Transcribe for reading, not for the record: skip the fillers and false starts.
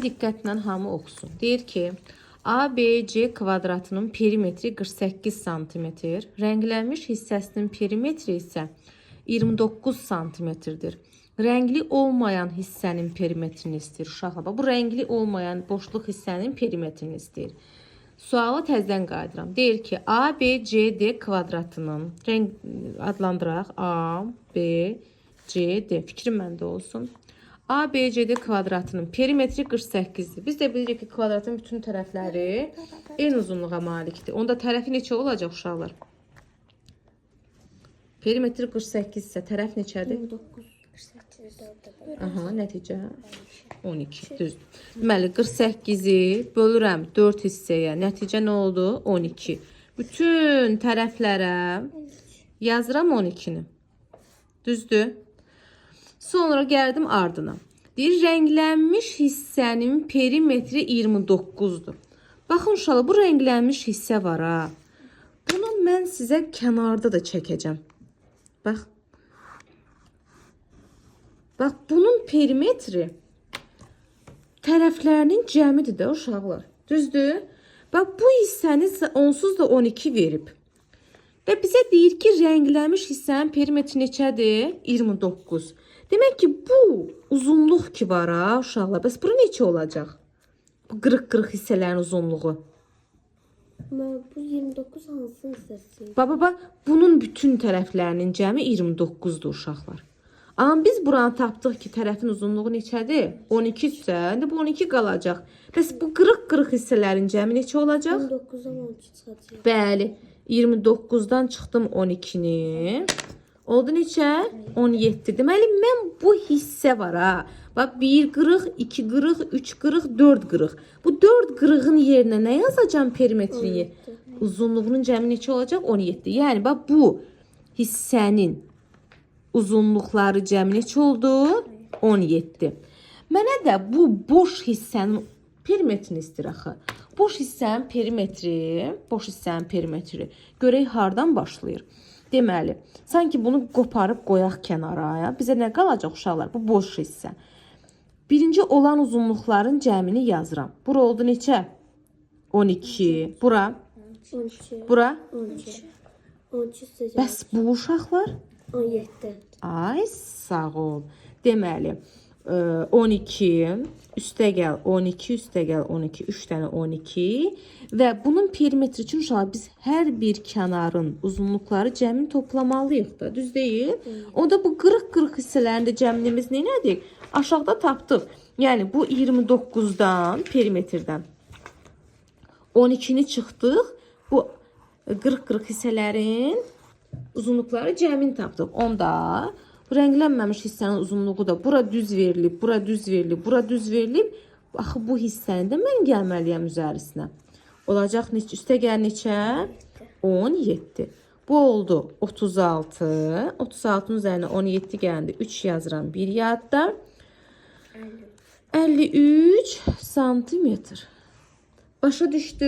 Diqqətlə hamı oxusun. Deyir ki, ABC kvadratının perimetri 48 cm, rənglənmiş hissəsinin perimetri isə 29 cm-dir. Rəngli olmayan hissənin perimetrini istəyir uşaqlar. Bu rəngli olmayan boşluq hissənin perimetrini istəyir. Sualı təzədən qayıdıram. Deyir ki, ABCD kvadratının adlandıraq. ABCD fikrim məndə olsun. ABCD kvadratının perimetri 48'dir. Biz də bilirik ki, kvadratın bütün tərəfləri eyni uzunluğa malikdir. Onda tərəfi neçə olacaq uşaqlar? Perimetri 48 isə tərəf neçədir? 29. 48. Aha, nəticə 12. Düzdür. Deməli, 48'i bölürəm 4 hissəyə. Nəticə nə oldu? 12. Bütün tərəflərə yazıram 12'ni. Düzdür. Sonra gəldim ardına. Deyir, rənglənmiş hissənin perimetri 29'dur. Baxın uşaqlar, bu rənglənmiş hissə var ha. Bunu mən sizə kənarda da çəkəcəm. Bax. Bax, bunun perimetri tərəflərinin cəmidir də uşaqlar. Düzdür? Bax, bu hissəni onsuz da 12 verib. Və bizə deyir ki, rənglənmiş hissənin perimetri neçədir? 29. Demək ki, bu uzunluq ki var ha uşaqlar. Bəs bura neçə olacaq? Bu qırıq-qırıq hissələrin uzunluğu. Bu 29 hansı hissəsi? Baba, bunun bütün tərəflərinin cəmi 29'dur uşaqlar. Amma biz buranı tapdıq ki, tərəfin uzunluğu neçədir? 12 isə, indi bu 12 qalacaq. Bəs bu qırıq-qırıq hissələrin cəmi neçə olacaq? 29'dan 12 çıxacaq. Bəli, 29'dan çıxdım 12'ni. Oldu neçə? 17. Deməli, mən bu hissə var ha. Bax, 1 qırıq, 2 qırıq, 3 qırıq, 4 qırıq. Bu 4 qırığın yerinə nə yazacağım perimetrini? Uzunluğunun cəmi neçə olacaq? 17. Yəni, bax, bu hissənin uzunluqları cəmi neçə oldu? 17. Mənə də bu boş hissənin perimetrini istir axı. Boş hissənin perimetri görək hardan başlayır? Deməli, sanki bunu qoparıb qoyaq kənara. Bizə nə qalacaq uşaqlar? Bu boş hissə. Birinci olan uzunluqların cəmini yazıram. Bura oldu neçə? 12. Bura? 12. Bura? 12. 12 sizə. Bəs bu uşaqlar? 17. Ay, sağ ol. Deməli, 12, üstə gəl 12, üstə gəl 12, 3 dənə 12 və bunun perimetri üçün uşaqlar biz hər bir kənarın uzunluqları cəmini toplamalıyıq da, düz deyil? Onda bu qırıq-qırıq hissələrində cəmimiz nədir? Aşağıda tapdıq. Yəni bu 29'dan perimetrdən 12'ni çıxdıq. Bu qırıq-qırıq hissələrin uzunluqları cəmini tapdıq. Onda rənglənməmiş hissənin uzunluğu da bura düz verilib, bura düz verilib, bura düz verilib. Axı bu hissəni də mən gəlməliyəm üzərisinə. Olacaq neçə? Üstə gəl neçə? 17. Bu oldu 36. 36'nın üzərinə 17 gəldi. 3 yazıram. 1 yadda. 53 santimetr. Başa düşdü.